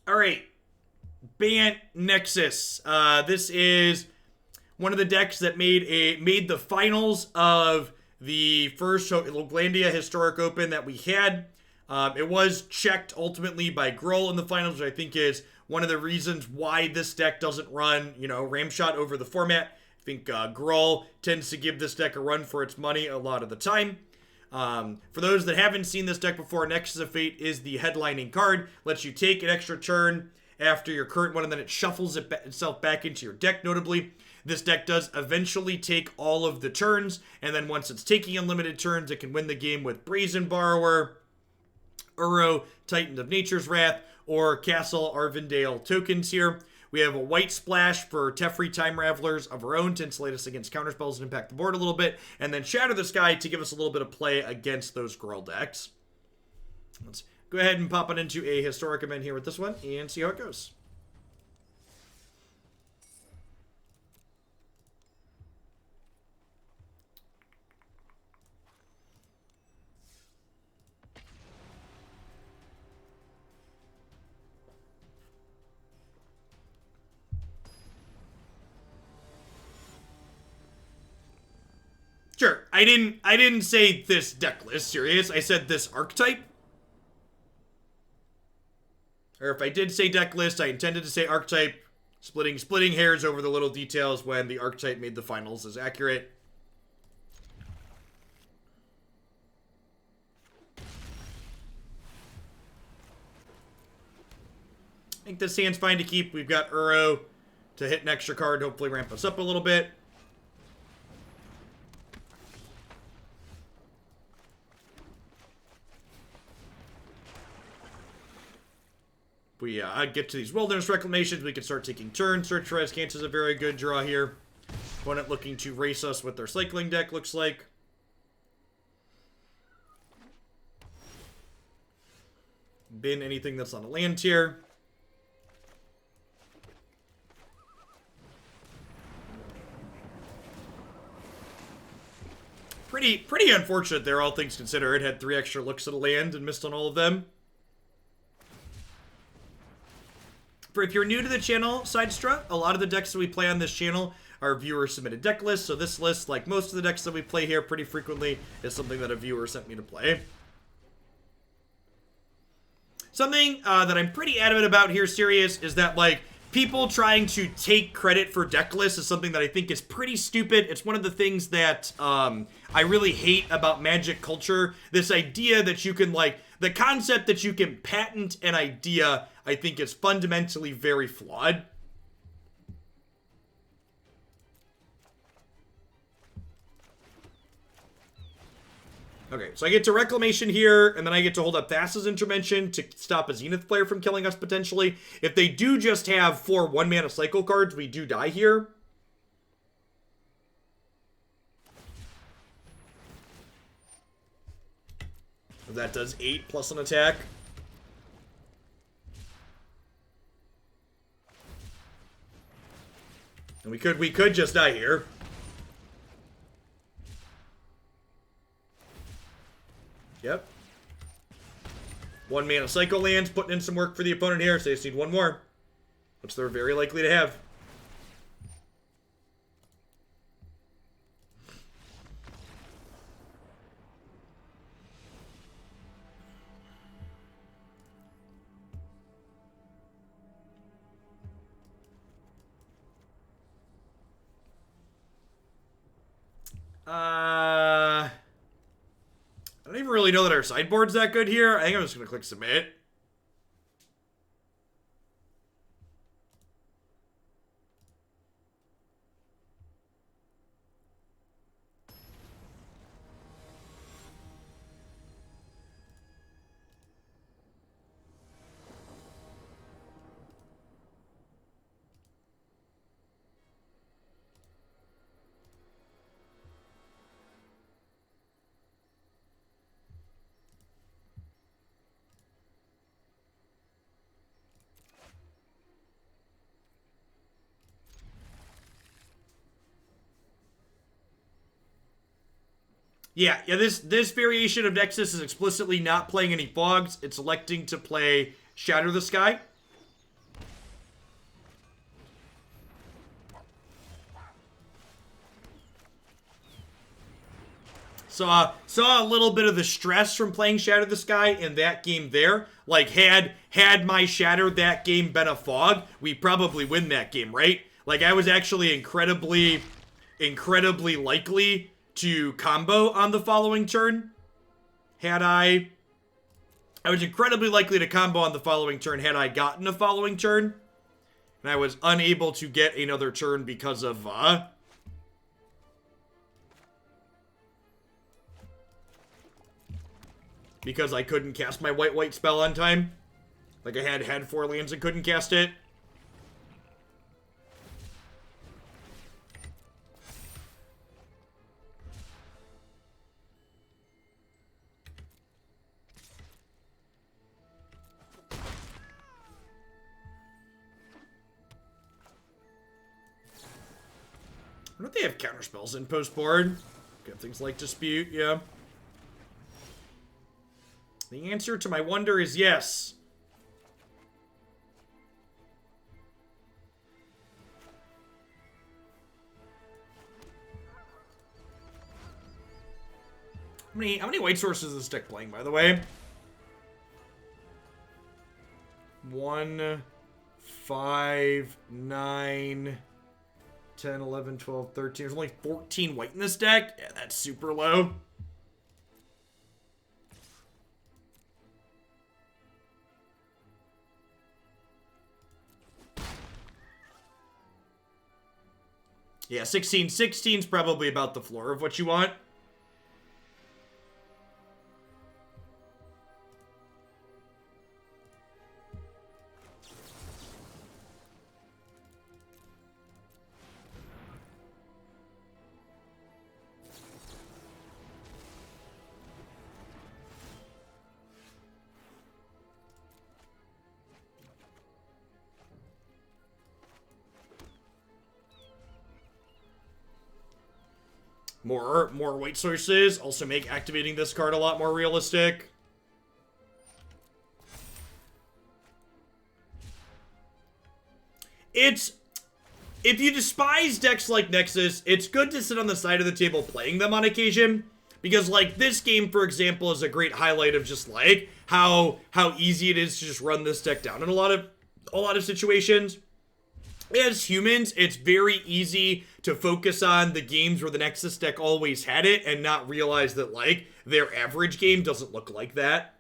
All right. Bant Nexus. This is one of the decks that made the finals of the first Loglandia Historic Open that we had. It was checked ultimately by Gruul in the finals, which I think is one of the reasons why this deck doesn't run, Ramshot over the format. I think Gruul tends to give this deck a run for its money a lot of the time. For those that haven't seen this deck before, Nexus of Fate is the headlining card. Lets you take an extra turn after your current one, and then it shuffles itself back into your deck, notably. This deck does eventually take all of the turns, and then once it's taking unlimited turns, it can win the game with Brazen Borrower, Uro, Titan of Nature's Wrath, or Castle Ardenvale tokens here. We have a white splash for Teferi Time Ravelers of our own to insulate us against counterspells and impact the board a little bit, and then Shatter the Sky to give us a little bit of play against those Gruul decks. Let's go ahead and pop it into a historic event here with this one and see how it goes. Sure, I didn't say this deck list, serious. I said this archetype. Or if I did say deck list, I intended to say archetype. Splitting hairs over the little details when the archetype made the finals is accurate. I think this hand's fine to keep. We've got Uro to hit an extra card, hopefully ramp us up a little bit. We get to these Wilderness Reclamations, we can start taking turns. Search for Azcanta is a very good draw here. Opponent looking to race us with their cycling deck, looks like. Bin anything that's on a land tier. Pretty unfortunate there, all things considered. Had 3 extra looks at a land and missed on all of them. If you're new to the channel, Sidestrut, a lot of the decks that we play on this channel are viewer-submitted deck lists. So this list, like most of the decks that we play here pretty frequently, is something that a viewer sent me to play. Something that I'm pretty adamant about here, Sirius, is that, like, people trying to take credit for deck lists is something that I think is pretty stupid. It's one of the things that I really hate about Magic culture. This idea that you can, like, the concept that you can patent an idea, I think, is fundamentally very flawed. Okay, so I get to Reclamation here, and then I get to hold up Thassa's Intervention to stop a Zenith player from killing us, potentially. If they do just have 4 1-mana cycle cards, we do die here. That does 8 plus an attack. And we could just die here. Yep. 1 mana cycle lands, putting in some work for the opponent here, so they just need 1 more. Which they're very likely to have. I don't even really know that our sideboard's that good here. I think I'm just going to click submit. Yeah, this variation of Nexus is explicitly not playing any fogs. It's electing to play Shatter the Sky. Saw a little bit of the stress from playing Shatter the Sky in that game there. Like, had my Shatter that game been a fog, we probably win that game, right? Like, I was actually incredibly likely to combo on the following turn. I was incredibly likely to combo on the following turn had I gotten a following turn. And I was unable to get another turn because of, because I couldn't cast my white spell on time. Like, I had 4 lands and couldn't cast it. I wonder if they have counterspells in post-board. Got things like Dispute, yeah. The answer to my wonder is yes. How many white sources is this deck playing, by the way? 1, 5, 9, 10, 11, 12, 13. There's only 14 white in this deck? Yeah, that's super low. Yeah, 16. 16's probably about the floor of what you want. More white sources also make activating this card a lot more realistic. If you despise decks like Nexus, it's good to sit on the side of the table playing them on occasion. Because, like, this game, for example, is a great highlight of just, like, how easy it is to just run this deck down in a lot of situations. As humans, it's very easy to focus on the games where the Nexus deck always had it and not realize that, like, their average game doesn't look like that.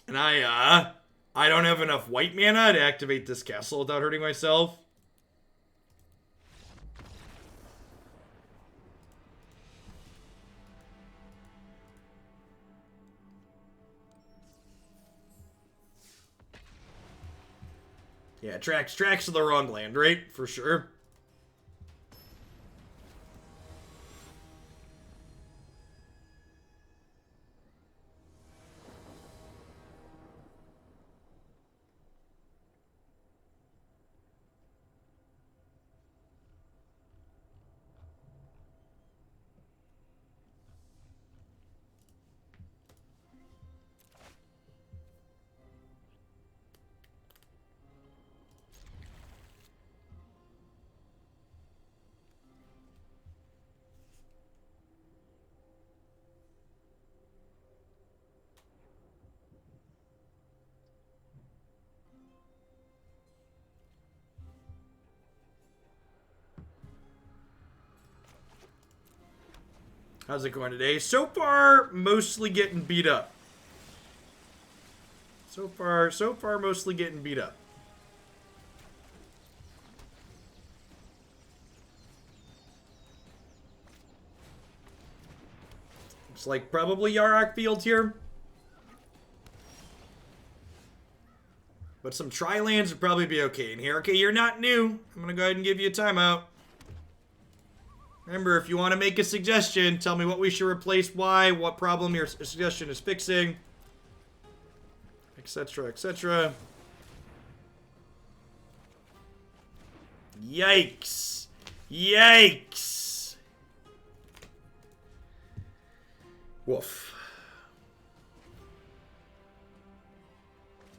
And I don't have enough white mana to activate this castle without hurting myself. Yeah, tracks to the wrong land, right? For sure. How's it going today? So far, mostly getting beat up. So far, mostly getting beat up. Looks like probably Yarok Field here. But some tri-lands would probably be okay in here. Okay, you're not new. I'm going to go ahead and give you a timeout. Remember, if you want to make a suggestion, tell me what we should replace, why, what problem your suggestion is fixing, etc., etc. Yikes. Yikes. Woof.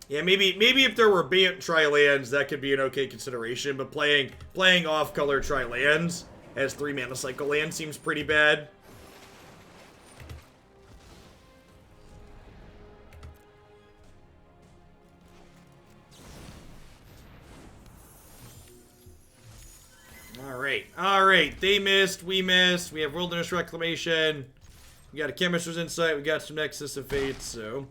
Yeah, maybe if there were Bant tri-lands, that could be an okay consideration, but playing off-color tri-lands as 3 mana cycle land seems pretty bad. Alright, they missed, we missed, we have Wilderness Reclamation, we got a Chemist's Insight, we got some Nexus of Fate, so...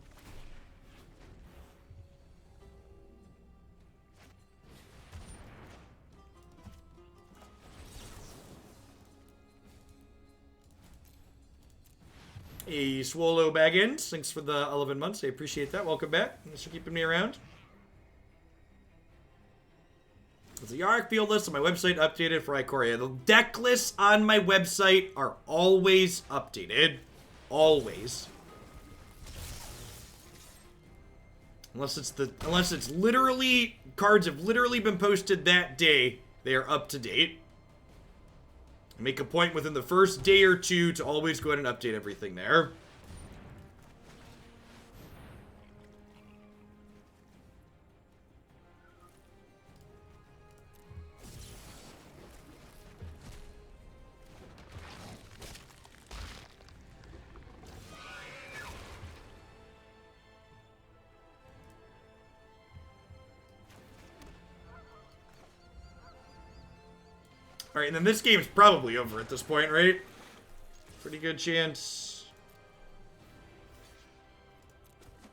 A Swallow Baggins, thanks for the 11 months, I appreciate that, welcome back, thanks for keeping me around. There's a Yarok field list on my website updated for Ikoria. The deck lists on my website are always updated. Always. Unless it's literally, cards have literally been posted that day, they are up to date. Make a point within the first day or two to always go ahead and update everything there. Alright, and then this game's probably over at this point, right? Pretty good chance.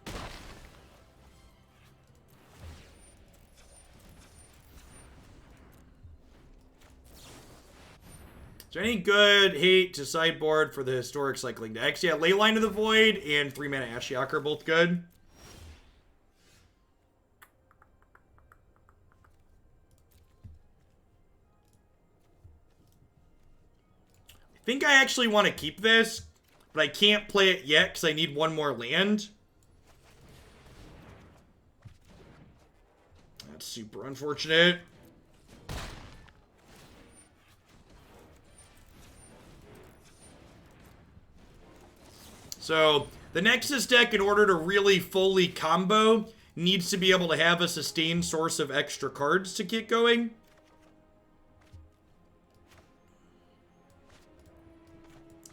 Is there any good hate to sideboard for the historic cycling decks? Yeah, Leyline of the Void and 3 mana Ashiok are both good. I think I actually want to keep this, but I can't play it yet because I need one more land. That's super unfortunate. So, the Nexus deck, in order to really fully combo, needs to be able to have a sustained source of extra cards to get going.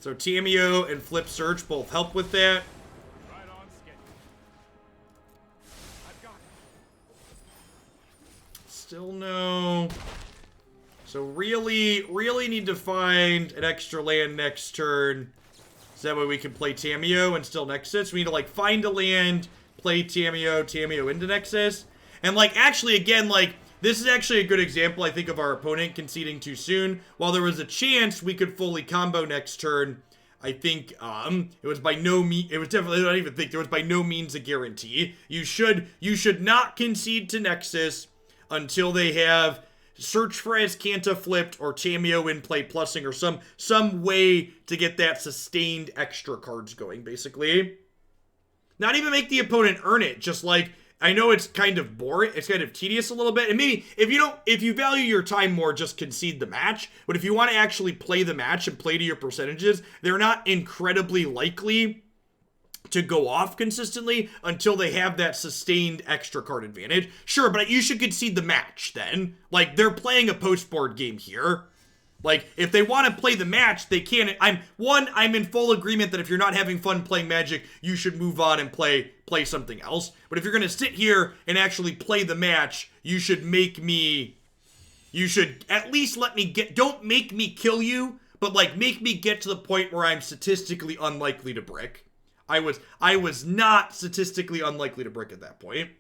So Tamiyo and Flip Search both help with that. Right on schedule. I've got it. Still no. So really need to find an extra land next turn. So that way we can play Tamiyo and still Nexus. We need to like find a land, play Tamiyo into Nexus. And like actually again like this is actually a good example, I think, of our opponent conceding too soon. While there was a chance we could fully combo next turn, I think it was by no means, it was definitely, I don't even think, there was by no means a guarantee. You should not concede to Nexus until they have Search for Azcanta flipped or Tamiyo in play plussing or some way to get that sustained extra cards going, basically. Not even make the opponent earn it, just like, I know it's kind of boring, it's kind of tedious a little bit, and maybe if you value your time more, just concede the match, but if you want to actually play the match and play to your percentages, they're not incredibly likely to go off consistently until they have that sustained extra card advantage. Sure, but you should concede the match then. Like, they're playing a post-board game here. Like, if they want to play the match, they can. I'm in full agreement that if you're not having fun playing Magic, you should move on and play something else. But if you're going to sit here and actually play the match, you should at least let me don't make me kill you, but like make me get to the point where I'm statistically unlikely to brick. I was not statistically unlikely to brick at that point.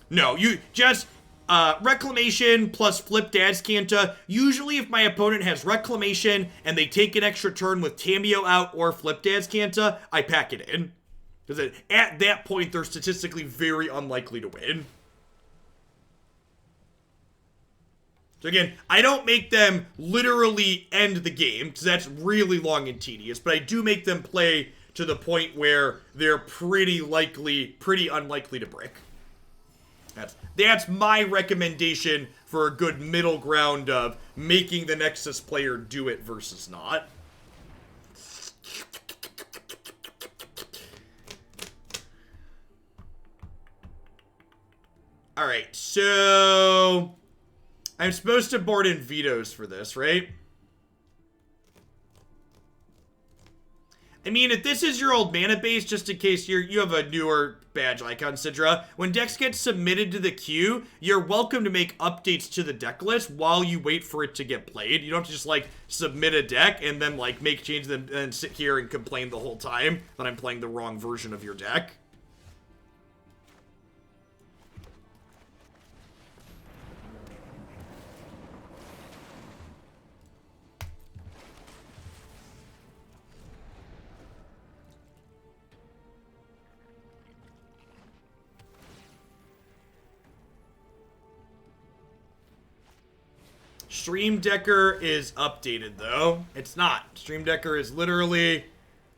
No, you just Reclamation plus flipped Azcanta. Usually if my opponent has Reclamation and they take an extra turn with Tamiyo out or flipped Azcanta, I pack it in. Because at that point, they're statistically very unlikely to win. So again, I don't make them literally end the game, because that's really long and tedious, but I do make them play to the point where they're pretty unlikely to brick. That's my recommendation for a good middle ground of making the Nexus player do it versus not. Alright, so I'm supposed to board in vetoes for this, right? I mean, if this is your old mana base, just in case you have a newer badge icon, Sidra, when decks get submitted to the queue, you're welcome to make updates to the deck list while you wait for it to get played. You don't have to just, like, submit a deck and then, like, make changes and then sit here and complain the whole time that I'm playing the wrong version of your deck. Stream Decker is updated, though. It's not. Stream Decker is literally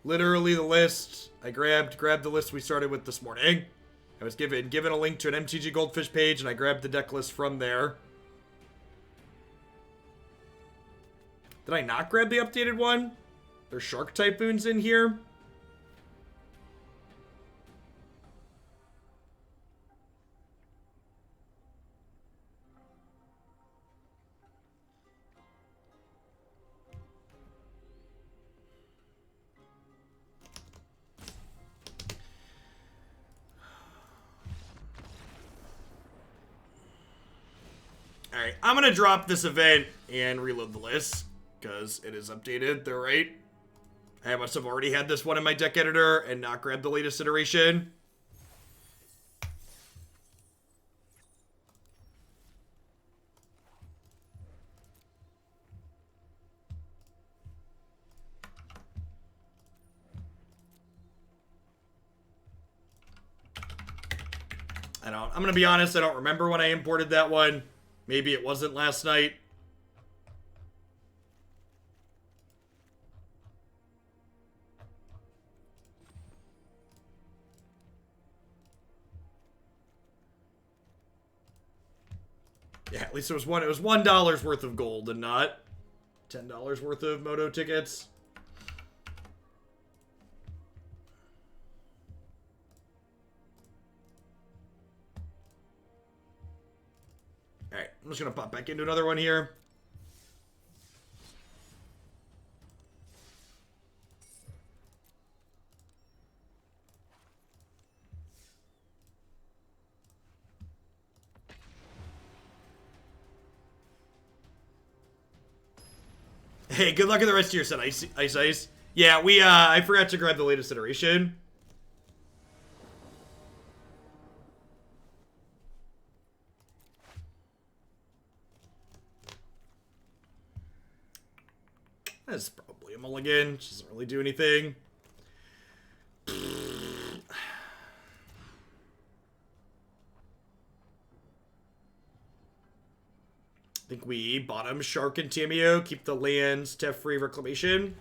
the list. I grabbed the list we started with this morning. I was given a link to an MTG Goldfish page, and I grabbed the deck list from there. Did I not grab the updated one? There's Shark Typhoons in here. Alright, I'm gonna drop this event and reload the list, because it is updated, they're right. I must have already had this one in my deck editor and not grabbed the latest iteration. I'm gonna be honest, I don't remember when I imported that one. Maybe it wasn't last night. Yeah, at least it was $1 worth of gold and not $10 worth of Moto tickets. Alright, I'm just gonna pop back into another one here. Hey, good luck in the rest of your set, Ice. Yeah, I forgot to grab the latest iteration. That's probably a mulligan. Just doesn't really do anything. I think we bottom Shark and Tamiyo, keep the lands, Teferi, Reclamation.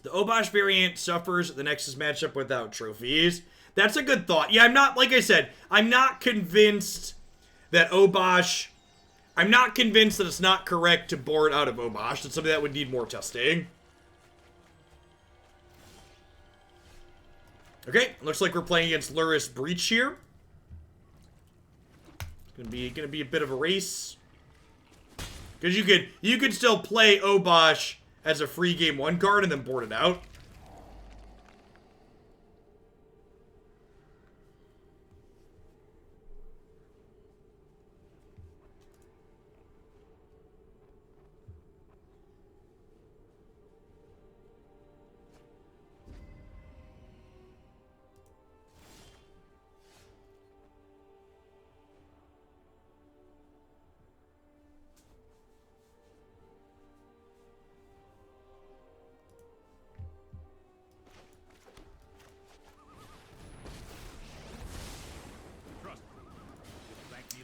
The Obosh variant suffers the Nexus matchup without trophies. That's a good thought. Yeah, I'm not, like I said, I'm not convinced that Obosh... I'm not convinced that it's not correct to board out of Obosh. That's something that would need more testing. Okay, looks like we're playing against Luris Breach here. It's gonna be a bit of a race. Because you could still play Obosh as a free game 1 card and then board it out.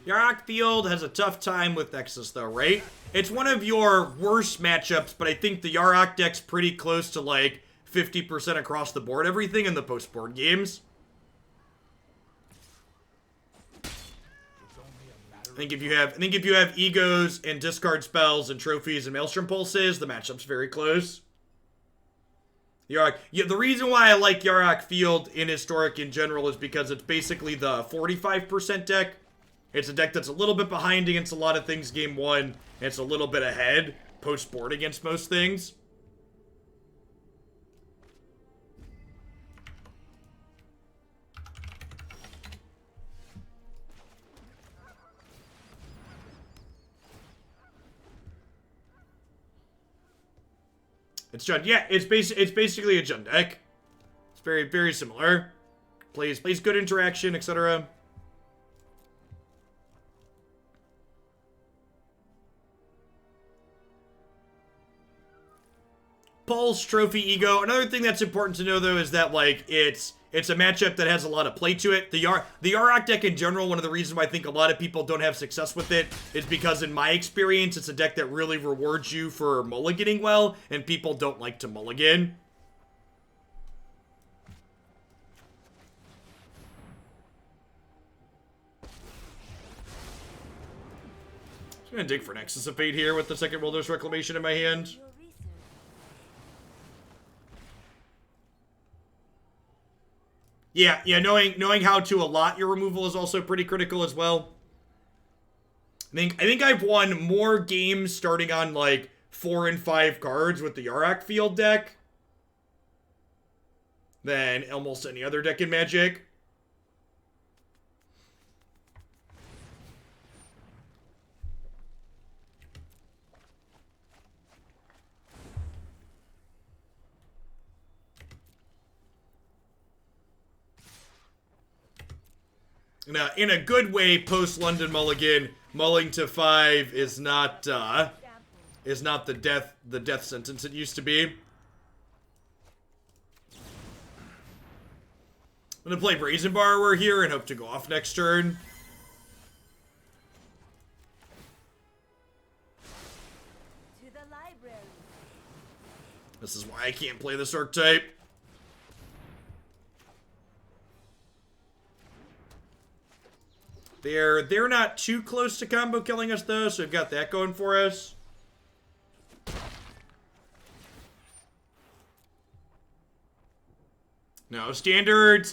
Yarok Field has a tough time with Nexus, though, right? It's one of your worst matchups, but I think the Yarok deck's pretty close to, like, 50% across the board everything in the post-board games. I think if you have egos and discard spells and trophies and Maelstrom Pulses, the matchup's very close. Yarok, yeah, the reason why I like Yarok Field in Historic in general is because it's basically the 45% deck. It's a deck that's a little bit behind against a lot of things game one, and it's a little bit ahead post-board against most things. It's Jund. Yeah, it's basically a Jund deck. It's very, very similar. Plays good interaction, etc. Pulse, Trophy, Ego. Another thing that's important to know, though, is that, like, it's a matchup that has a lot of play to it. The Yarok deck in general, one of the reasons why I think a lot of people don't have success with it is because, in my experience, it's a deck that really rewards you for mulliganing well, and people don't like to mulligan. I'm gonna dig for Nexus of Fate here with the second Wilderness Reclamation in my hand. Yeah, knowing how to allot your removal is also pretty critical as well. I think I've won more games starting on like 4 and 5 cards with the Yarok Field deck than almost any other deck in Magic. Now, in a good way, post-London Mulligan, mulling to 5 is not the death sentence it used to be. I'm gonna play Brazen Borrower here and hope to go off next turn. To the library. This is why I can't play this archetype. They're not too close to combo killing us, though, so we've got that going for us. No, standard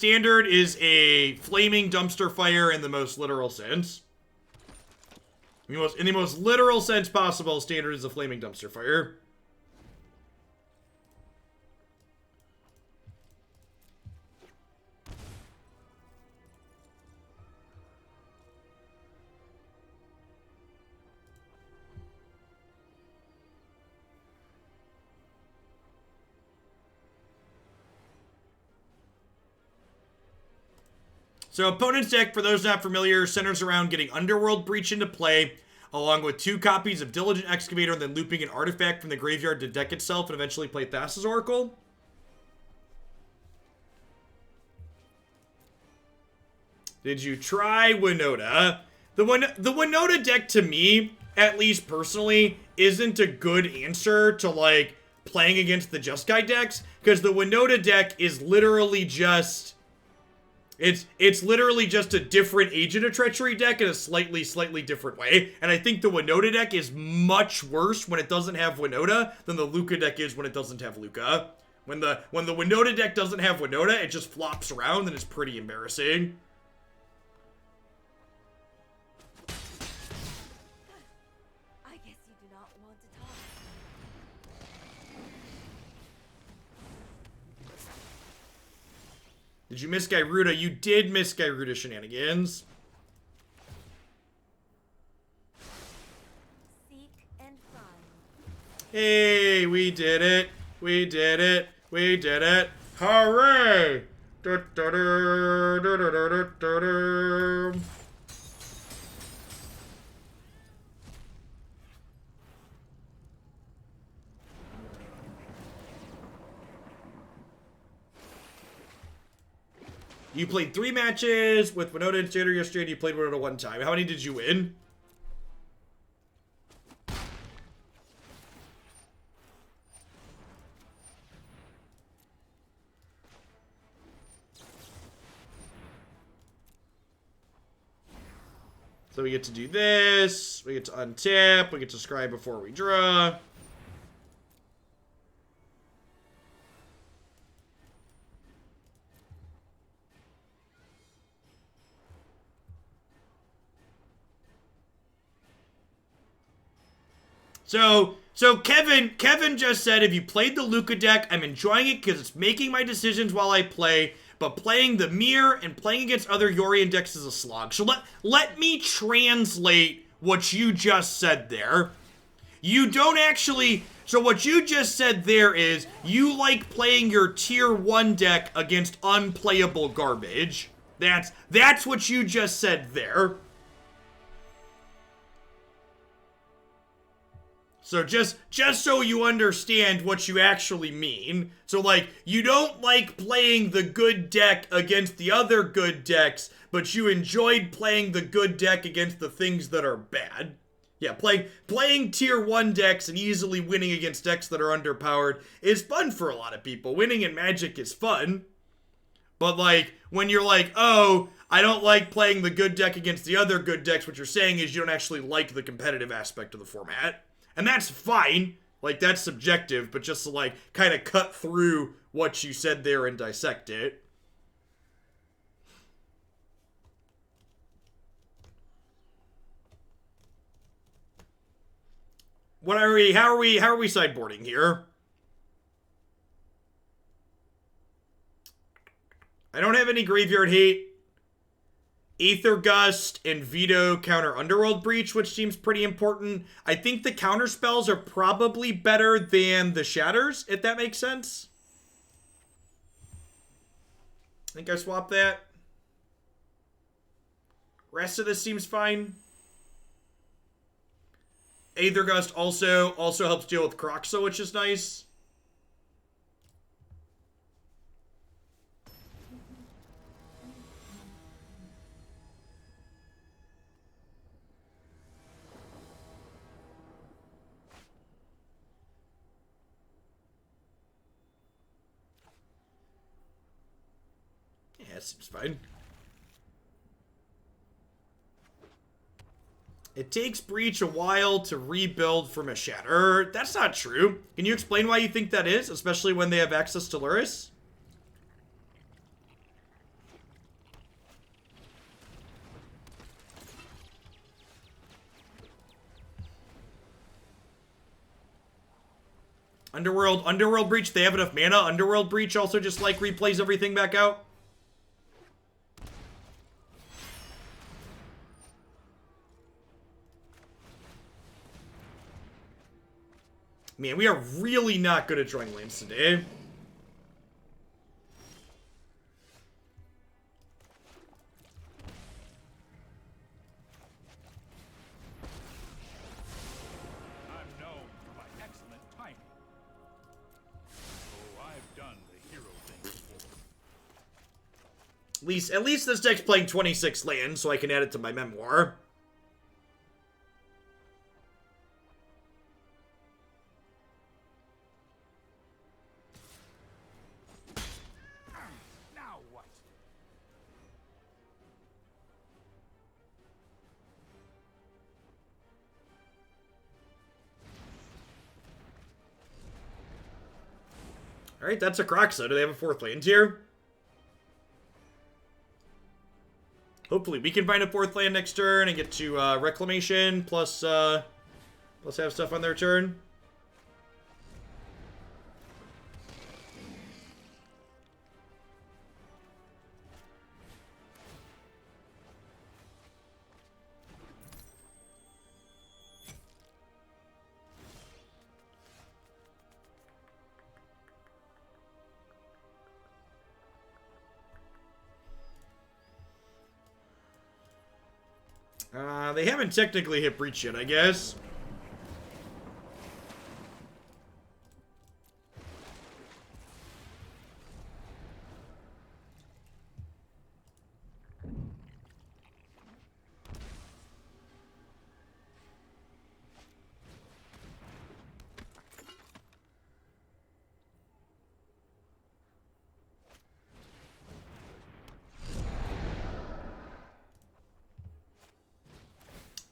is a flaming dumpster fire in the most literal sense. In the most literal sense possible, standard is a flaming dumpster fire. So opponent's deck, for those not familiar, centers around getting Underworld Breach into play, along with 2 copies of Diligent Excavator, and then looping an artifact from the graveyard to deck itself, and eventually play Thassa's Oracle. Did you try Winota? The Winota deck, to me, at least personally, isn't a good answer to, like, playing against the Jeskai decks, because the Winota deck is literally just... It's literally just a different Agent of Treachery deck in a slightly different way. And I think the Winota deck is much worse when it doesn't have Winota than the Luca deck is when it doesn't have Luca. When the Winota deck doesn't have Winota, it just flops around and it's pretty embarrassing. I guess you do not want to talk. Did you miss Gyruda? You did miss Gyruda shenanigans. Seek and find. Hey, we did it. We did it. We did it. Hooray! Da, da, da, da, da, da, da, da. You played 3 matches with Winota and Standard yesterday, and you played Winota 1 time. How many did you win? So we get to do this, we get to untap, we get to scry before we draw. So Kevin just said, if you played the Luca deck, I'm enjoying it because it's making my decisions while I play, but playing the Mirror and playing against other Yorion decks is a slog. So let me translate what you just said there. You don't actually... So what you just said there is, you like playing your tier 1 deck against unplayable garbage. That's what you just said there. So just so you understand what you actually mean. So, like, you don't like playing the good deck against the other good decks, but you enjoyed playing the good deck against the things that are bad. Yeah, playing tier 1 decks and easily winning against decks that are underpowered is fun for a lot of people. Winning in Magic is fun. But, like, when you're like, oh, I don't like playing the good deck against the other good decks, what you're saying is you don't actually like the competitive aspect of the format. And that's fine, like, that's subjective, but just to, like, kind of cut through what you said there and dissect it. How are we sideboarding here? I don't have any graveyard hate. Aether Gust and Veto counter Underworld Breach, which seems pretty important. I think the counter spells are probably better than the shatters, if that makes sense. I think I swapped that. Rest of this seems fine. Aether Gust also helps deal with Croxa, which is nice. Yeah, seems fine. It takes Breach a while to rebuild from a Shatter. That's not true. Can you explain why you think that is, especially when they have access to Luris? Underworld Breach, they have enough mana. Underworld Breach also just, like, replays everything back out. Man, we are really not good at drawing lands today. I'm known for my excellent timing. Oh, I've done the hero thing before. At least this deck's playing 26 lands, so I can add it to my memoir. Now what? Alright, that's a Croxa. Do they have a 4th land here? Hopefully we can find a 4th land next turn and get to Reclamation, plus have stuff on their turn. They haven't technically hit Breach yet, I guess.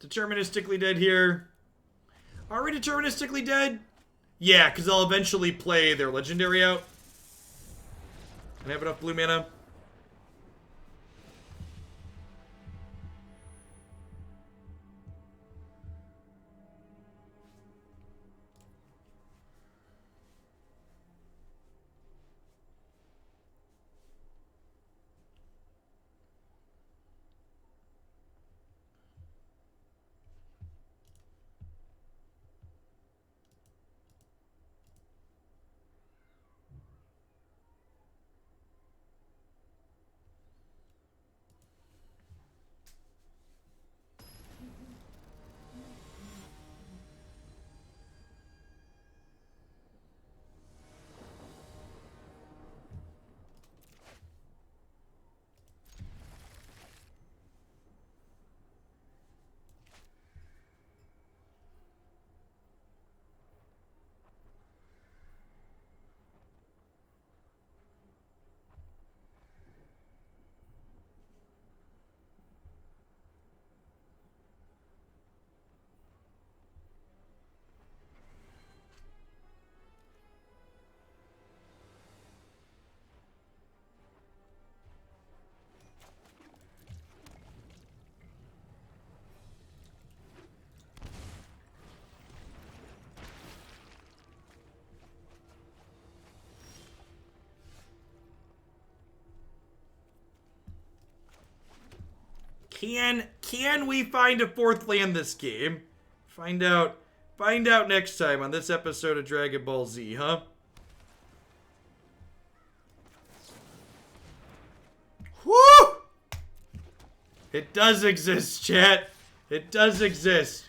Deterministically dead here. Are we deterministically dead? Yeah, because they'll eventually play their legendary out. And have enough blue mana. Can we find a fourth land this game? Find out next time on this episode of Dragon Ball Z, huh? Woo! It does exist, chat. It does exist.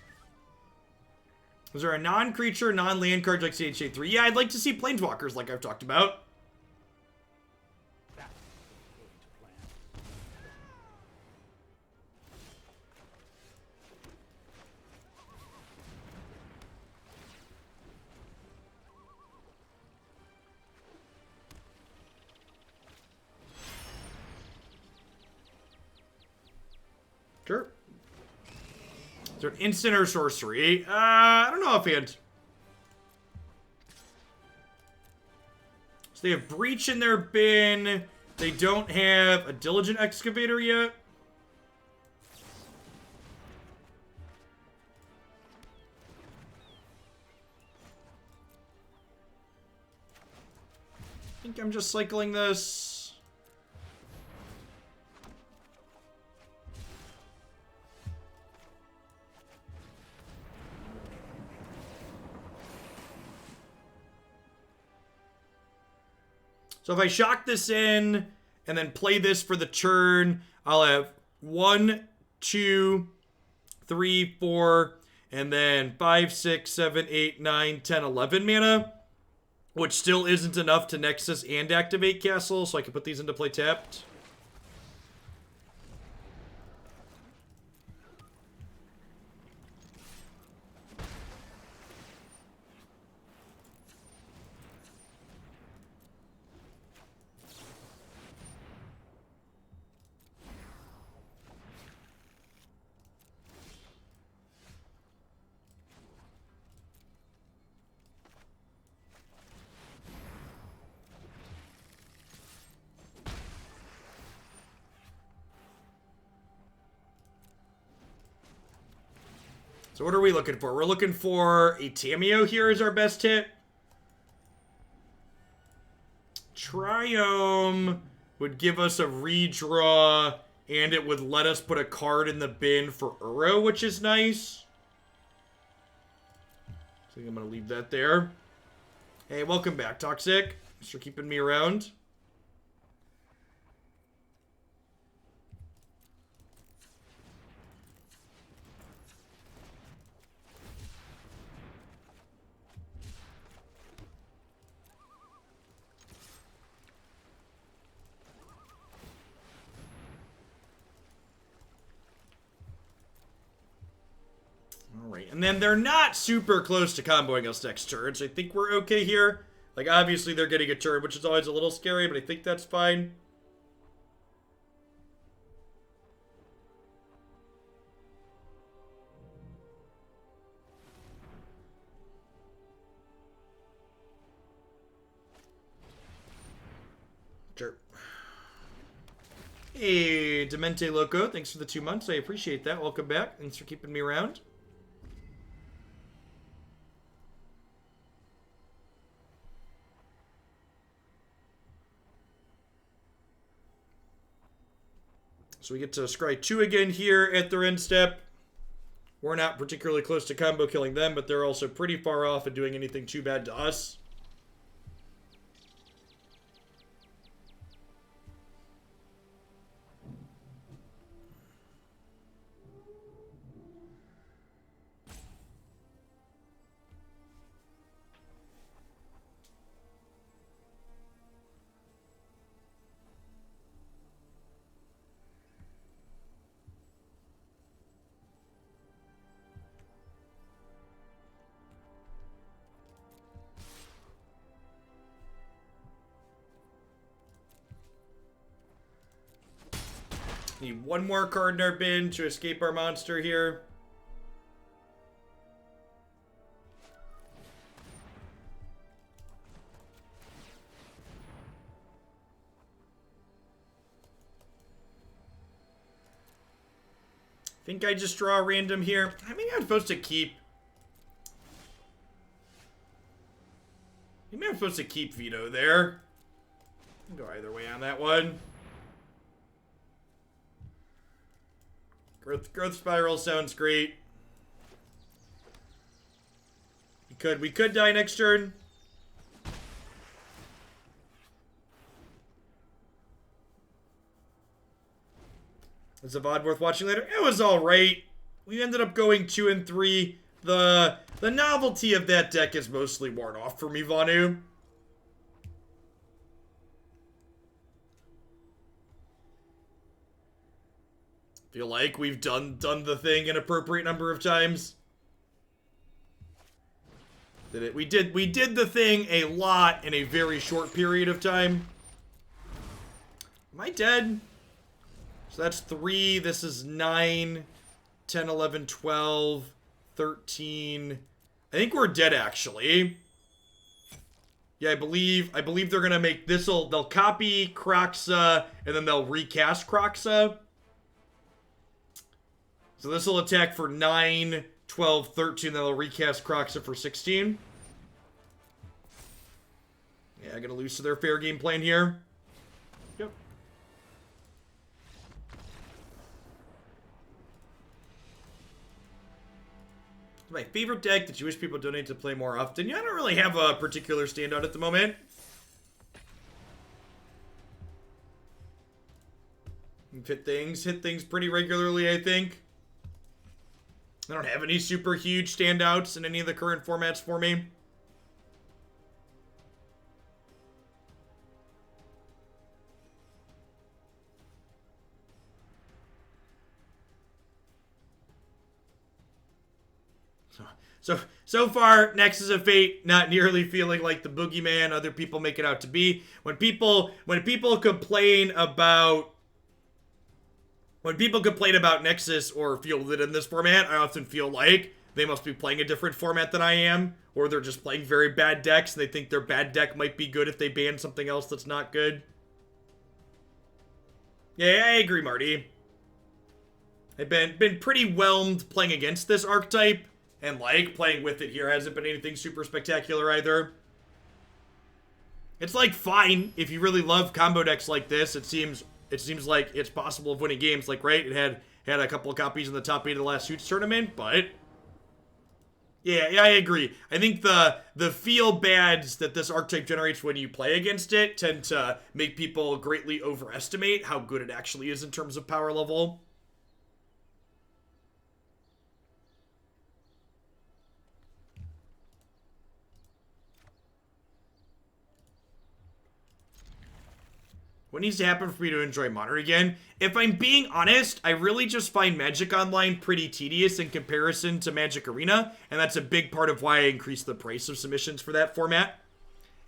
Was there a non-creature, non-land card like CHA3? Yeah, I'd like to see planeswalkers like I've talked about. Sure. Is there an instant or sorcery? I don't know offhand. So they have Breach in their bin. They don't have a Diligent Excavator yet. I think I'm just cycling this. So if I shock this in and then play this for the turn, I'll have 1, 2, 3, 4, and then 5, 6, 7, 8, 9, 10, 11 mana, which still isn't enough to Nexus and activate Castle, so I can put these into play tapped. So what are we looking for? We're looking for a Tamiyo here as our best hit. Triome would give us a redraw, and it would let us put a card in the bin for Uro, which is nice. I think I'm going to leave that there. Hey, welcome back, Toxic. Thanks for keeping me around. Alright, and then they're not super close to comboing us next turn, so I think we're okay here. Like, obviously they're getting a turn, which is always a little scary, but I think that's fine. Sure. Hey, Demente Loco, thanks for the 2 months. I appreciate that. Welcome back. Thanks for keeping me around. So we get to scry 2 again here at their end step. We're not particularly close to combo killing them, but they're also pretty far off of doing anything too bad to us. Need one more card in our bin to escape our monster here. Think I just draw a random here. I mean, I'm supposed to keep. Maybe I'm supposed to keep Veto there. Go either way on that one. Growth Spiral sounds great. We could die next turn. Was the VOD worth watching later? It was alright. We ended up going 2 and 3. The novelty of that deck is mostly worn off for me, Vanu. Feel like we've done the thing an appropriate number of times. We did the thing a lot in a very short period of time. Am I dead? So that's 3. This is 9, 10, 11, 12, 13. I think we're dead actually. Yeah, I believe they're gonna make they'll copy Kroxa and then they'll recast Kroxa. So this will attack for 9, 12, 13, then they'll recast Kroxa for 16. Yeah, I'm gonna lose to their fair game plan here. Yep. It's my favorite deck that you wish people donate to play more often. Yeah, I don't really have a particular standout at the moment. Hit things pretty regularly, I think. I don't have any super huge standouts in any of the current formats for me. So far, Nexus of Fate not nearly feeling like the boogeyman other people make it out to be. When people complain about Nexus or feel that in this format, I often feel like they must be playing a different format than I am, or they're just playing very bad decks and they think their bad deck might be good if they ban something else that's not good. Yeah, I agree, Marty. I've been pretty whelmed playing against this archetype, and like playing with it here hasn't been anything super spectacular either. It's like fine if you really love combo decks like this. It seems like it's possible of winning games. Like, right, it had a couple of copies in the top 8 of the last Suits tournament, but yeah, I agree. I think the feel bads that this archetype generates when you play against it tend to make people greatly overestimate how good it actually is in terms of power level. What needs to happen for me to enjoy Modern again? If I'm being honest, I really just find Magic Online pretty tedious in comparison to Magic Arena, and that's a big part of why I increased the price of submissions for that format.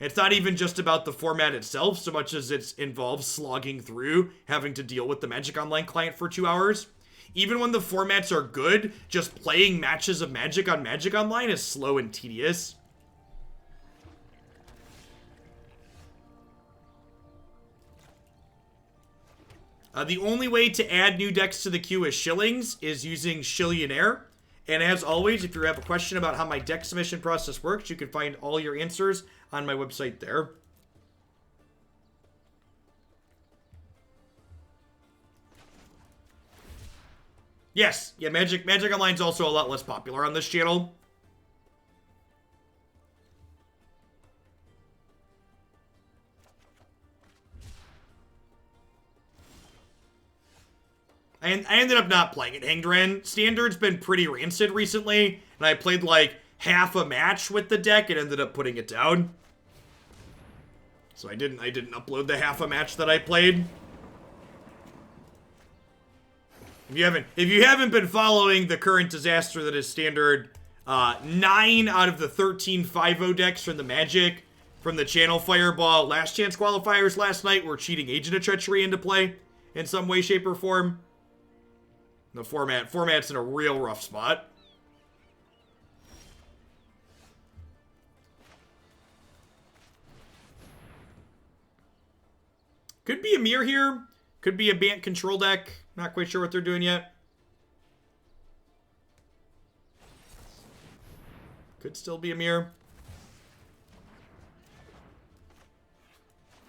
It's not even just about the format itself, so much as it involves slogging through, having to deal with the Magic Online client for 2 hours. Even when the formats are good, just playing matches of Magic on Magic Online is slow and tedious. The only way to add new decks to the queue as shillings is using Shillionaire. And as always, if you have a question about how my deck submission process works, you can find all your answers on my website there. Yes, yeah, Magic Online's also a lot less popular on this channel. I ended up not playing it, Hangdren. Standard's been pretty rancid recently, and I played like half a match with the deck and ended up putting it down. So I didn't upload the half a match that I played. If you haven't been following the current disaster that is Standard, 9 out of the 13 5-0 decks from the Magic, from the Channel Fireball Last Chance qualifiers last night were cheating Agent of Treachery into play in some way, shape, or form. The format's in a real rough spot. Could be a mirror here. Could be a Bant control deck. Not quite sure what they're doing yet. Could still be a mirror.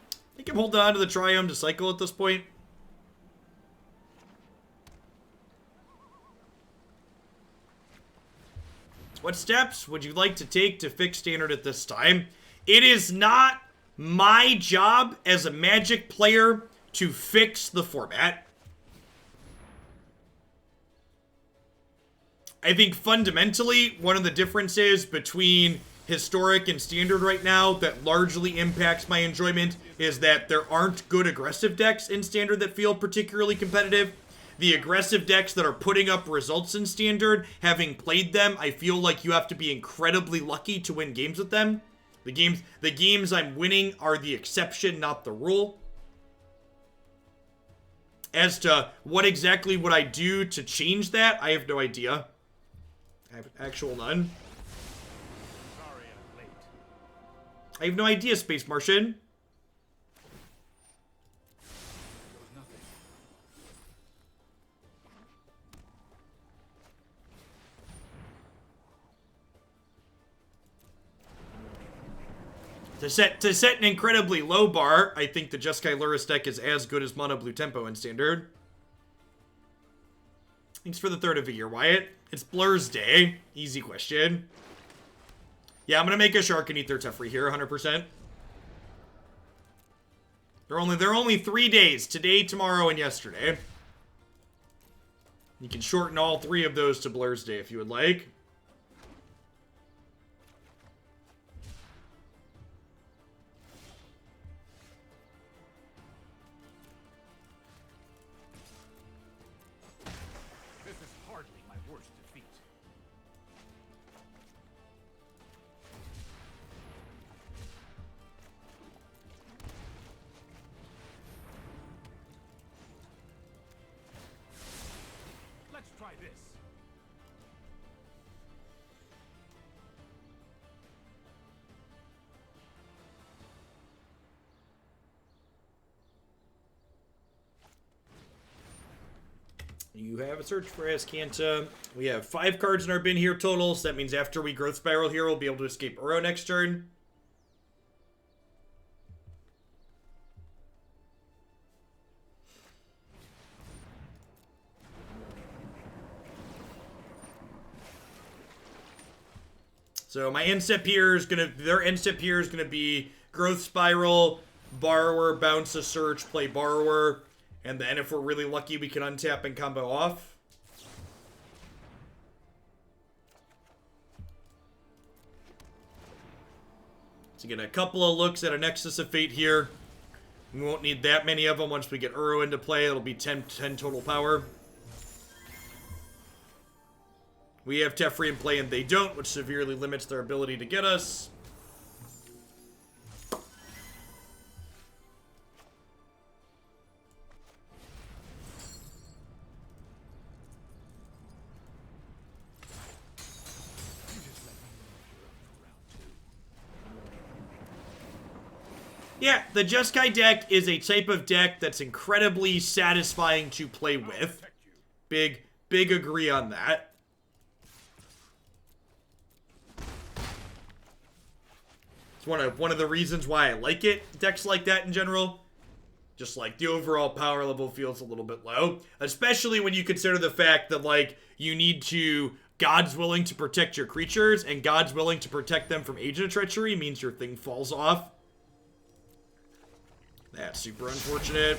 I think I'm holding on to the Triome to cycle at this point. What steps would you like to take to fix Standard at this time? It is not my job as a Magic player to fix the format. I think fundamentally, one of the differences between Historic and Standard right now that largely impacts my enjoyment is that there aren't good aggressive decks in Standard that feel particularly competitive. The aggressive decks that are putting up results in Standard, having played them, I feel like you have to be incredibly lucky to win games with them. The games I'm winning are the exception, not the rule. As to what exactly would I do to change that, I have no idea. I have actual none. Sorry I'm late. I have no idea, Space Martian. There was nothing. To set an incredibly low bar, I think the Jeskai Luris deck is as good as Mono Blue Tempo in Standard. Thanks for the third of the year, Wyatt. It's Blur's Day. Easy question. Yeah, I'm gonna make a Shark and Aether Teferi here, 100%. They're only 3 days. Today, tomorrow, and yesterday. You can shorten all 3 of those to Blur's Day if you would like. This is hardly my worst defeat. Let's try this. You have a search for Azcanta. We have 5 cards in our bin here total, so that means after we Growth Spiral here, we'll be able to escape Uro next turn. So my end step here is their end step here is gonna be Growth Spiral, Borrower, bounce a search, play Borrower, and then if we're really lucky, we can untap and combo off. So get a couple of looks at a Nexus of Fate here. We won't need that many of them once we get Uro into play. It'll be 10 total power. We have Teferi in play and they don't, which severely limits their ability to get us. You just let me know if you're up for round 2. Yeah, the Jeskai deck is a type of deck that's incredibly satisfying to play with. Protect you. Big agree on that. It's one of the reasons why I like it. Decks like that in general. Just like the overall power level feels a little bit low. Especially when you consider the fact that like you need to God's willing to protect your creatures, and God's willing to protect them from Agent of Treachery means your thing falls off. That's super unfortunate.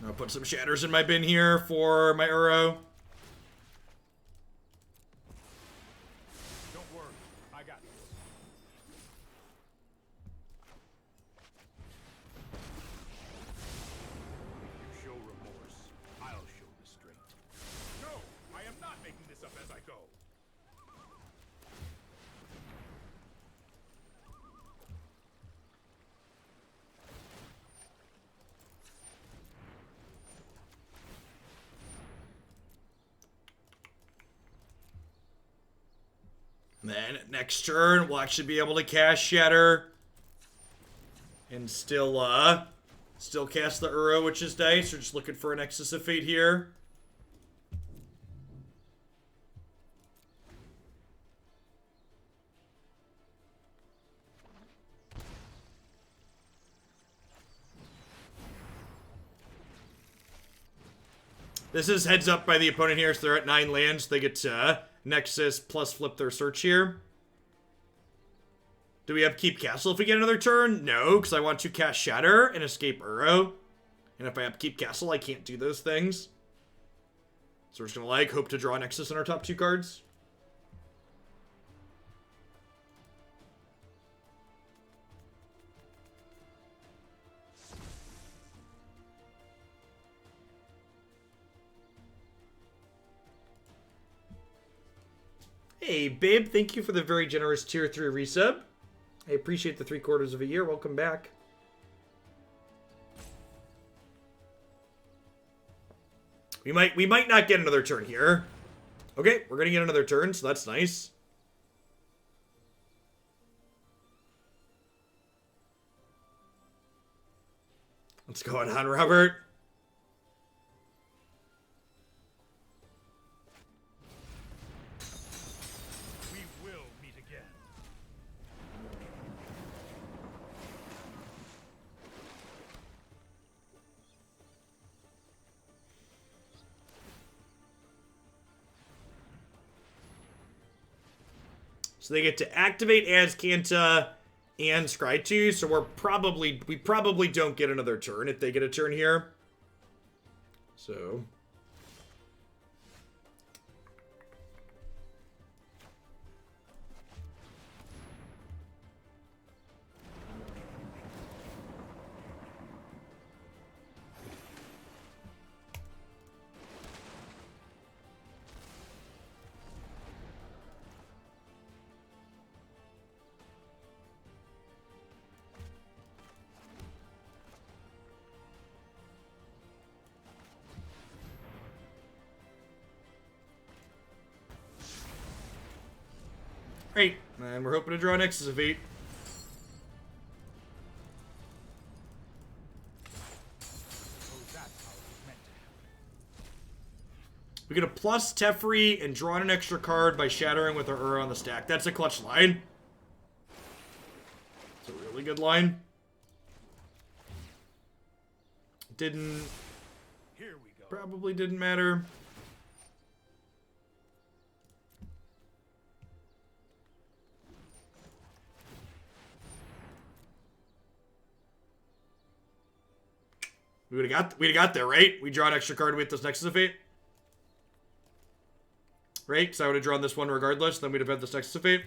I'll put some shatters in my bin here for my Uro. Don't worry, I got you. If you show remorse, I'll show restraint. No, I am not making this up as I go. Then next turn, we'll actually be able to cast Shatter. And still cast the Uro, which is nice. We're just looking for a Nexus of Fate here. This is heads up by the opponent here, so they're at 9 lands. They get Nexus plus flip their search here. Do we upkeep Castle if we get another turn? No, because I want to cast Shatter and escape Uro. And if I upkeep Castle, I can't do those things. So we're just going to hope to draw Nexus in our top 2 cards. Hey, babe, thank you for the very generous tier 3 resub. I appreciate the 3/4 of a year. Welcome back. We might not get another turn here. Okay, we're gonna get another turn, so that's nice. What's going on, Robert? We will meet again. So they get to activate Azcanta and Scry 2, so we probably don't get another turn if they get a turn here. So great. And we're hoping to draw Nexus of Fate. Oh, that's how it was meant to happen. We get a plus Teferi and draw an extra card by shattering with our Ura on the stack. That's a clutch line. It's a really good line. Didn't... Here we go. Probably didn't matter. We'd have got there, right? We draw an extra card with this Nexus of Fate. Right? Because I would have drawn this one regardless, then we'd have had this Nexus of Fate.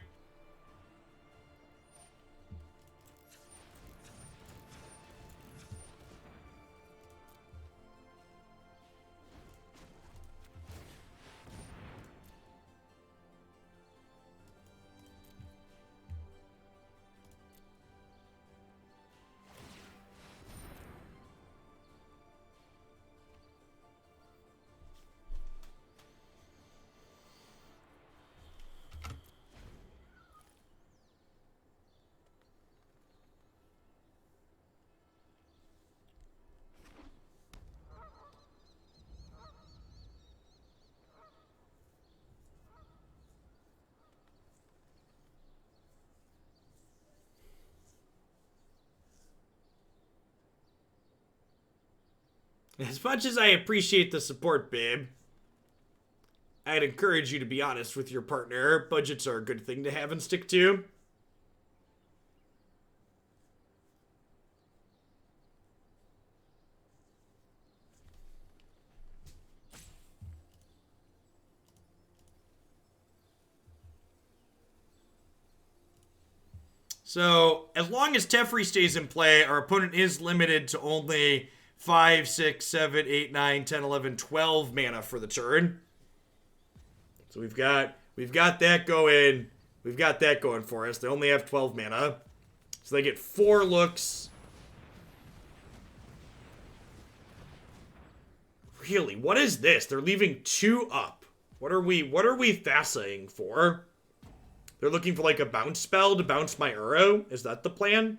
As much as I appreciate the support, babe, I'd encourage you to be honest with your partner. Budgets are a good thing to have and stick to. So, as long as Teferi stays in play, our opponent is limited to only 5, 6, 7, 8, 9, 10, 11, 12 mana for the turn. So we've got that going. We've got that going for us. They only have 12 mana. So they get 4 looks. Really? What is this? They're leaving 2 up. What are we Thassaing for? They're looking for like a bounce spell to bounce my Uro. Is that the plan?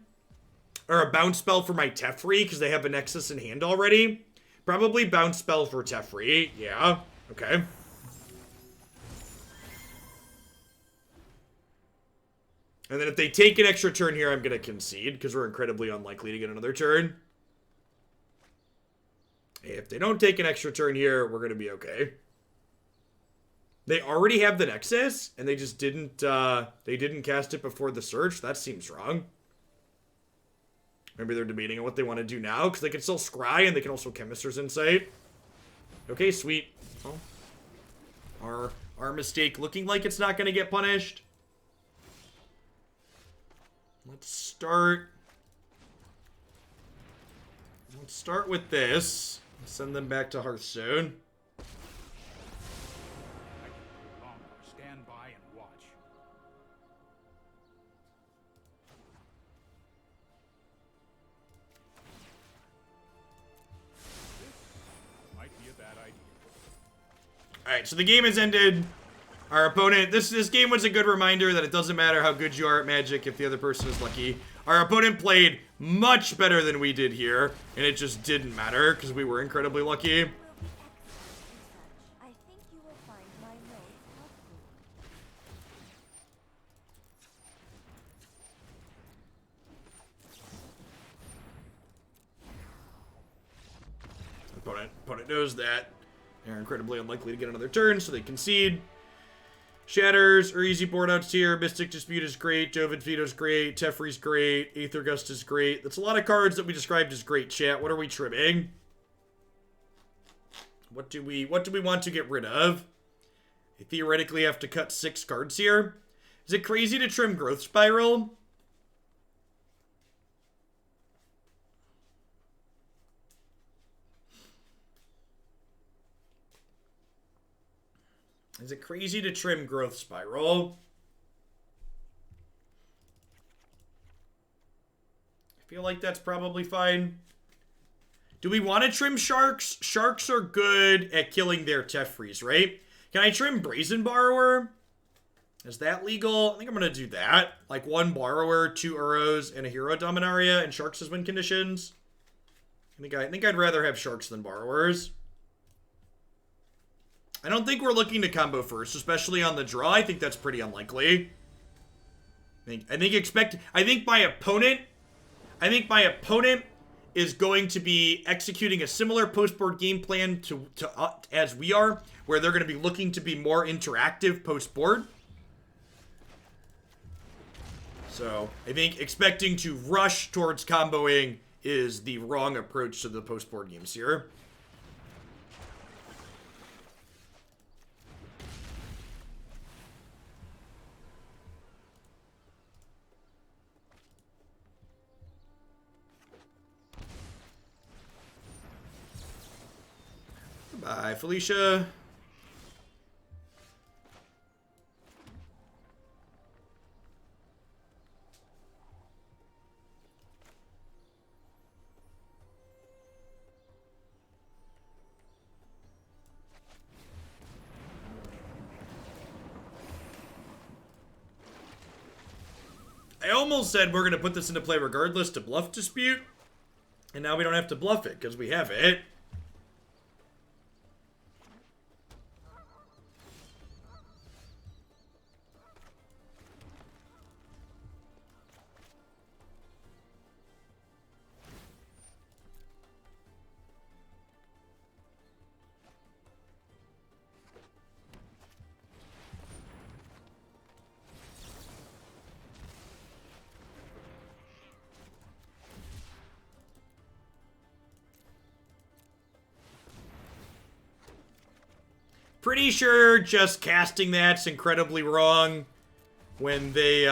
Or a bounce spell for my Teferi because they have a Nexus in hand already? Probably bounce spell for Teferi. Yeah. Okay. And then if they take an extra turn here, I'm going to concede because we're incredibly unlikely to get another turn. If they don't take an extra turn here, we're going to be okay. They already have the Nexus, and they just didn't cast it before the search. That seems wrong. Maybe they're debating on what they want to do now, because they can still scry, and they can also Chemister's Insight. Okay, sweet. Well, our mistake looking like it's not going to get punished. Let's start with this. Send them back to Hearthstone. Stand by and watch. This might be a bad idea. Alright, so the game has ended. Our opponent, this game was a good reminder that it doesn't matter how good you are at Magic if the other person is lucky. Our opponent played much better than we did here, and it just didn't matter because we were incredibly lucky. I think you will find my notes helpful. Opponent knows that. They're incredibly unlikely to get another turn, so they concede. Shatters are easy board outs here. Mystic Dispute is great. Dovin Veto's great. Teferi's great. Aether Gust is great. That's a lot of cards that we described as great, chat. What are we trimming? What do we want to get rid of? I theoretically have to cut 6 cards here. Is it crazy to trim Growth Spiral? Is it crazy to trim Growth Spiral? I feel like that's probably fine. Do we want to trim Sharks? Sharks are good at killing their Tefris, right? Can I trim Brazen Borrower? Is that legal? I think I'm going to do that. Like 1 Borrower, 2 Uros, and a Hero Dominaria, and Sharks as win conditions. I think I'd rather have Sharks than Borrowers. I don't think we're looking to combo first, especially on the draw. I think that's pretty unlikely. I think my opponent is going to be executing a similar post-board game plan to as we are, where they're going to be looking to be more interactive post-board. So I think expecting to rush towards comboing is the wrong approach to the post-board games here. Bye, Felicia. I almost said we're going to put this into play regardless to bluff dispute. And now we don't have to bluff it because we have it. Pretty sure just casting that's incredibly wrong when they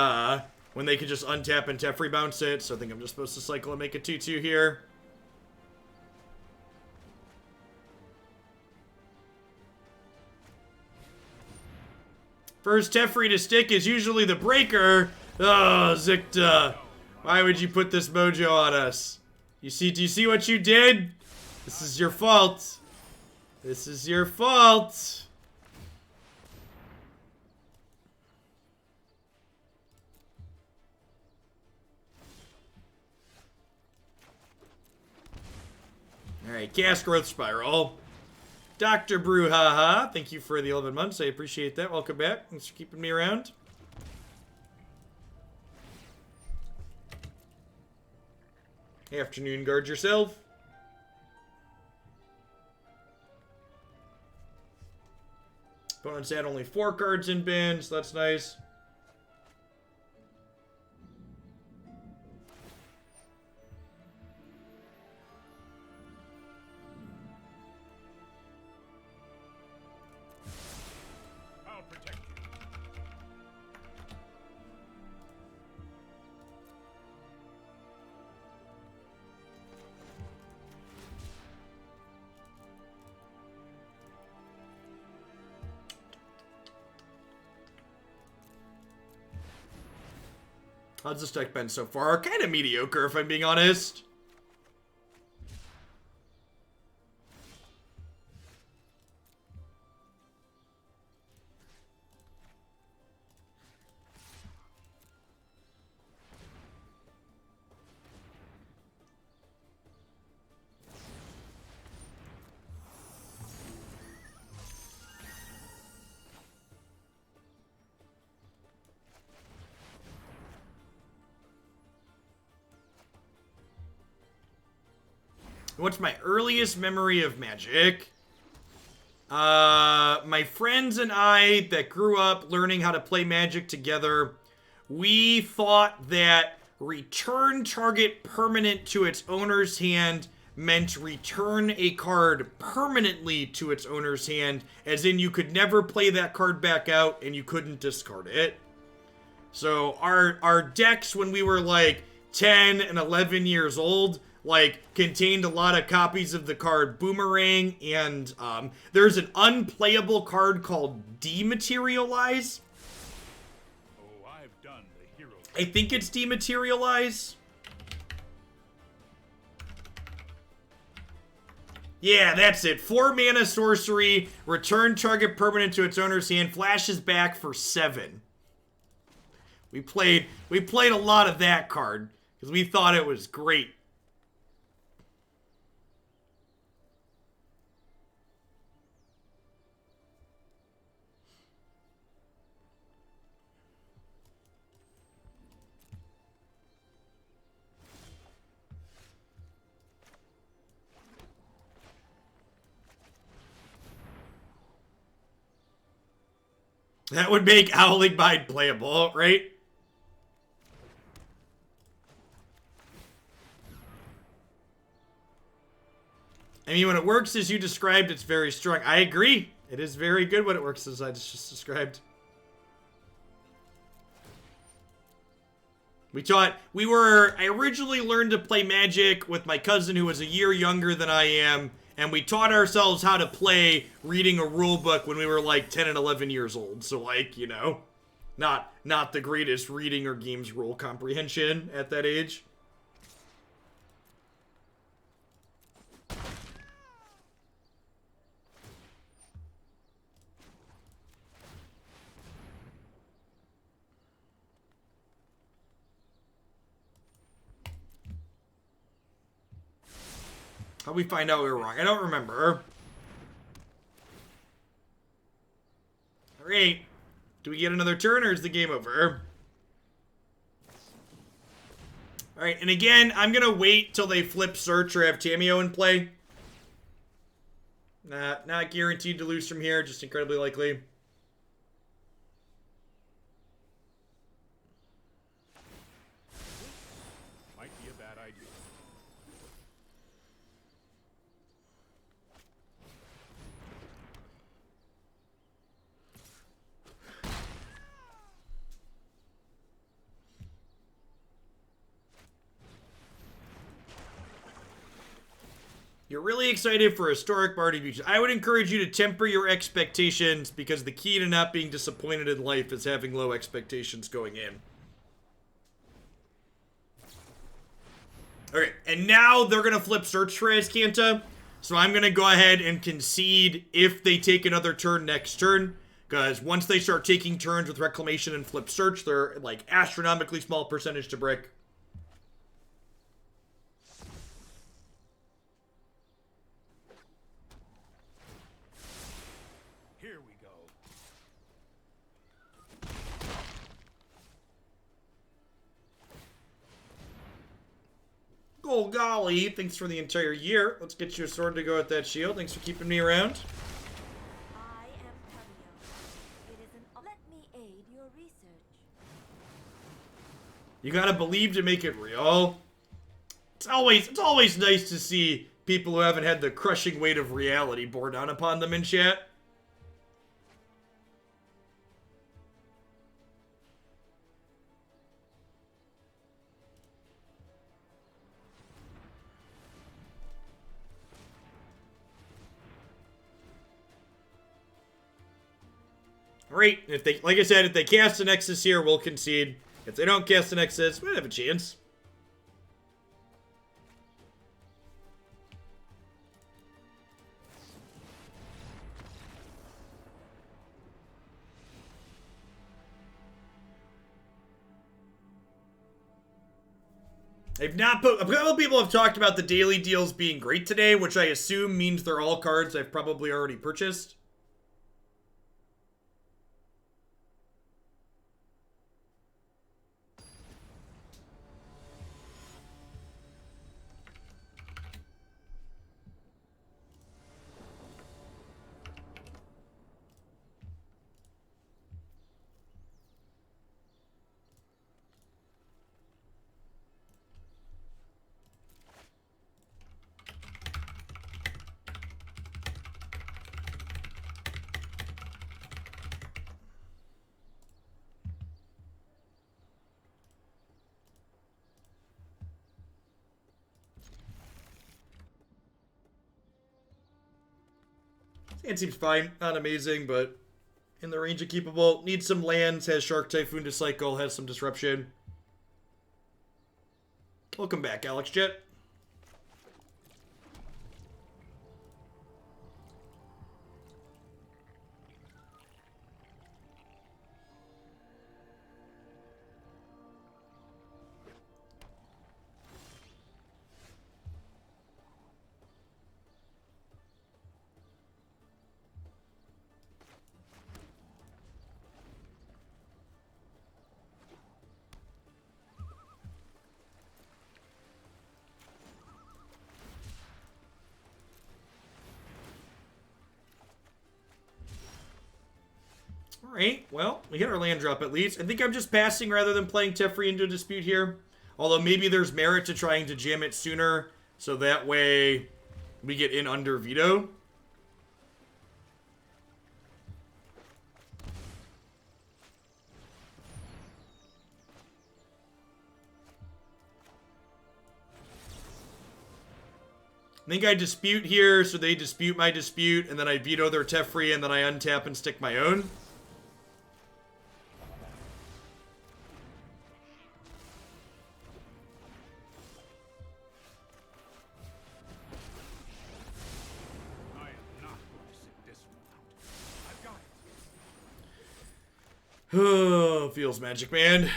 could just untap and Teferi bounce it. So I think I'm just supposed to cycle and make a 2/2 here. First Teferi to stick is usually the breaker. Oh, Zikta. Why would you put this mojo on us? Do you see what you did? This is your fault. This is your fault. Alright, cast Growth Spiral. Dr. Brouhaha, thank you for the 11 months. I appreciate that. Welcome back. Thanks for keeping me around. Afternoon, guard yourself. Opponent's had only 4 cards in bin, so that's nice. I'll protect you. How's this deck been so far? Kind of mediocre, if I'm being honest. What's my earliest memory of Magic? My friends and I that grew up learning how to play Magic together, we thought that return target permanent to its owner's hand meant return a card permanently to its owner's hand, as in you could never play that card back out and you couldn't discard it. So our decks when we were like 10 and 11 years old contained a lot of copies of the card Boomerang, and there's an unplayable card called Dematerialize. Oh, I've done the hero. I think it's Dematerialize. Yeah, that's it. 4 mana sorcery, return target permanent to its owner's hand, flashes back for 7. We played a lot of that card because we thought it was great. That would make Howling Bind playable, right? I mean, when it works as you described, it's very strong. I agree. It is very good when it works as I just described. I originally learned to play Magic with my cousin who was a year younger than I am, and we taught ourselves how to play reading a rule book when we were like 10 and 11 years old. So not the greatest reading or games rule comprehension at that age. How'd we find out we were wrong? I don't remember. Alright. Do we get another turn or is the game over? Alright, and again, I'm gonna wait till they flip search or have Tamiyo in play. Not guaranteed to lose from here, just incredibly likely. Might be a bad idea. You're really excited for Historic Bardic Beaches. I would encourage you to temper your expectations because the key to not being disappointed in life is having low expectations going in. Okay, and now they're going to flip search for Azcanta. So I'm going to go ahead and concede if they take another turn next turn. Because once they start taking turns with Reclamation and flip search, they're like astronomically small percentage to brick. Here we go. Oh, golly. Thanks for the entire year. Let's get you a sword to go with that shield. Thanks for keeping me around. I am Tamiyo. It is an let me aid your research. You gotta believe to make it real. It's always nice to see people who haven't had the crushing weight of reality bore down upon them in chat. Great. If they, like I said, if they cast a Nexus here, we'll concede. If they don't cast a Nexus, we'll have a chance. They've not put. A couple people have talked about the daily deals being great today, which I assume means they're all cards I've probably already purchased. It seems fine. Not amazing, but in the range of keepable. Needs some lands, has Shark Typhoon to cycle, has some disruption. Welcome back, Alex Jet. Alright, well, we hit our land drop at least. I think I'm just passing rather than playing Teferi into a dispute here. Although maybe there's merit to trying to jam it sooner, so that way we get in under Veto. I think I dispute here, so they dispute my dispute, and then I veto their Teferi, and then I untap and stick my own. I am not going to sit this one out. I've got it. Oh, feels magic, man.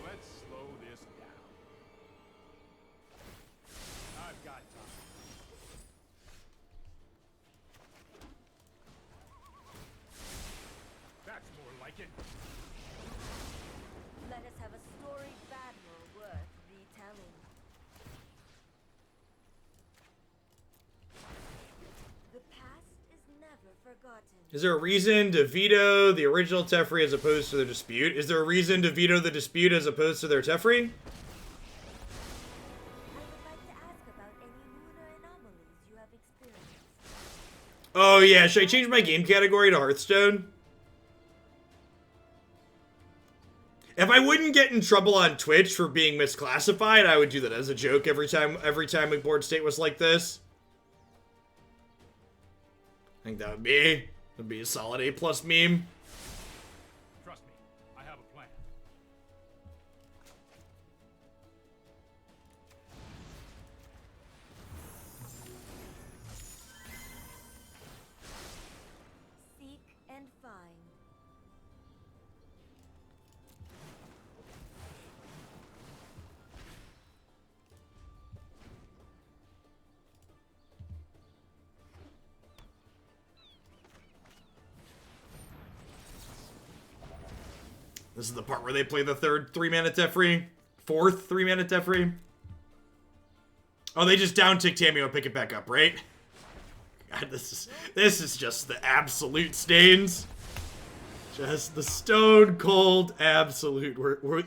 Let's slow this down. I've got time. That's more like it. Let us have a storied battle worth retelling. The past is never forgotten. Is there a reason to veto the original Teferi as opposed to their dispute? Is there a reason to veto the dispute as opposed to their Teferi? I would like to ask about any lunar anomalies you have experienced. Oh yeah, should I change my game category to Hearthstone? If I wouldn't get in trouble on Twitch for being misclassified, I would do that as a joke every time a board state was like this. I think that'd be a solid A+ meme. Trust me, I have a plan. Seek and find. This is the part where they play the third 3-mana Teferi. Fourth 3-mana Teferi. Oh, they just down-tick Tamiyo and pick it back up, right? God, this is just the absolute stains. Just the stone cold absolute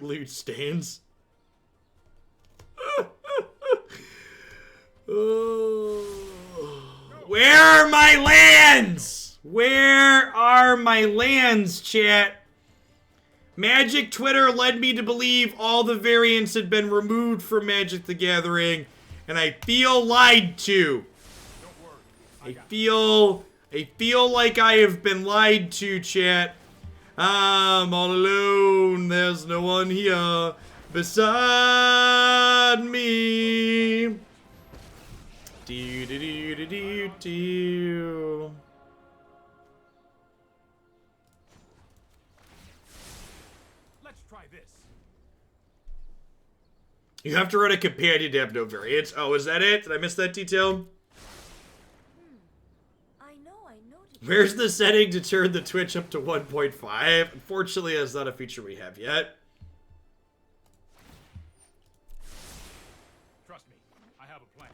loot stains. Oh. Where are my lands? Where are my lands, chat? Magic Twitter led me to believe all the variants had been removed from Magic the Gathering, and I feel lied to. I feel like I have been lied to, chat. I'm all alone. There's no one here beside me. Do do do do do do. You have to run a companion to have no variants. Oh, is that it? Did I miss that detail? I know. Where's the setting to turn the Twitch up to 1.5? Unfortunately, that's not a feature we have yet. Trust me, I have a plan.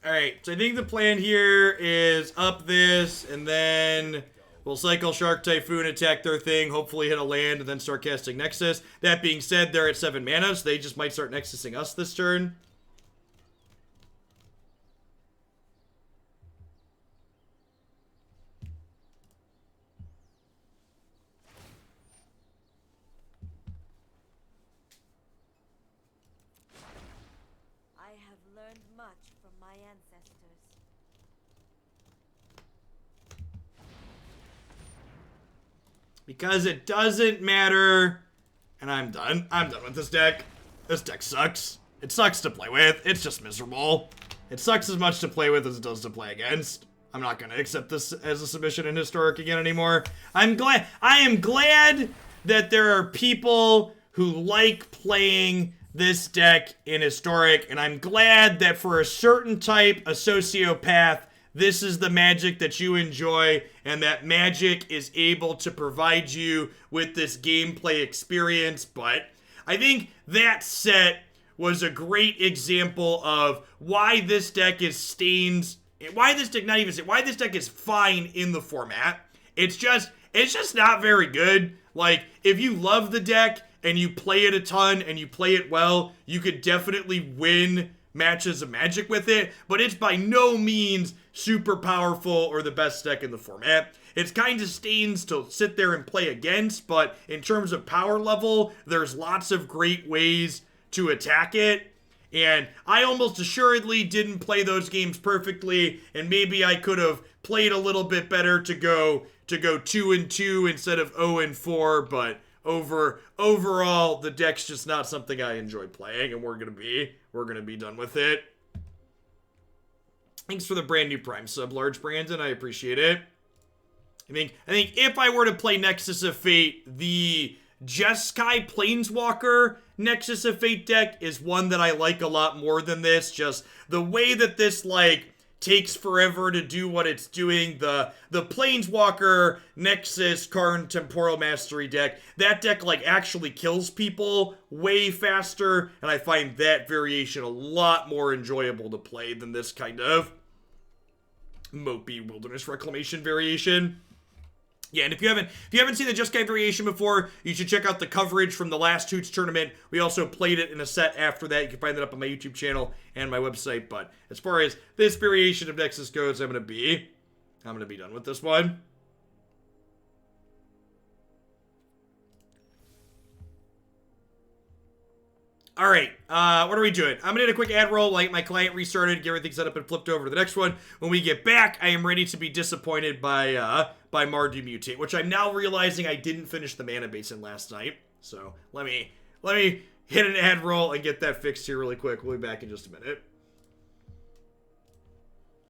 Alright, so I think the plan here is up this, and then we'll cycle Shark Typhoon, attack their thing, hopefully hit a land, and then start casting Nexus. That being said, they're at 7 mana, so they just might start Nexusing us this turn. I have learned much from my ancestors. Because it doesn't matter. And I'm done. I'm done with this deck. This deck sucks. It sucks to play with. It's just miserable. It sucks as much to play with as it does to play against. I'm not going to accept this as a submission in Historic again anymore. I am glad that there are people who like playing this deck in Historic, and I'm glad that for a certain type, a sociopath, this is the Magic that you enjoy, and that Magic is able to provide you with this gameplay experience. But I think that set was a great example of why this deck is why this deck is fine in the format. It's just not very good. Like, if you love the deck and you play it a ton and you play it well, you could definitely win matches of Magic with it, but it's by no means super powerful or the best deck in the format. it's kind of stains to sit there and play against, but in terms of power level, there's lots of great ways to attack it. And I almost assuredly didn't play those games perfectly, and maybe I could have played a little bit better to go 2-2 instead of 0-4, but overall the deck's just not something I enjoy playing, and we're gonna be done with it. Thanks for the brand new Prime sub, Large Brandon. I appreciate it. I think if I were to play Nexus of Fate, the Jeskai Planeswalker Nexus of Fate deck is one that I like a lot more than this. Just the way that this, like, takes forever to do what it's doing. The Planeswalker Nexus Karn Temporal Mastery deck, that deck, like, actually kills people way faster, and I find that variation a lot more enjoyable to play than this kind of mopey Wilderness Reclamation variation. Yeah, and if you haven't seen the Jeskai variation before, you should check out the coverage from the last Hoots tournament. We also played it in a set after that. You can find that up on my YouTube channel and my website. But as far as this variation of Nexus goes, I'm gonna be done with this one. All right, what are we doing? I'm gonna do a quick ad roll, like my client restarted, get everything set up and flipped over to the next one. When we get back, I am ready to be disappointed by Mardu Mutate, which I'm now realizing I didn't finish the mana basin last night. So let me hit an ad roll and get that fixed here really quick. We'll be back in just a minute.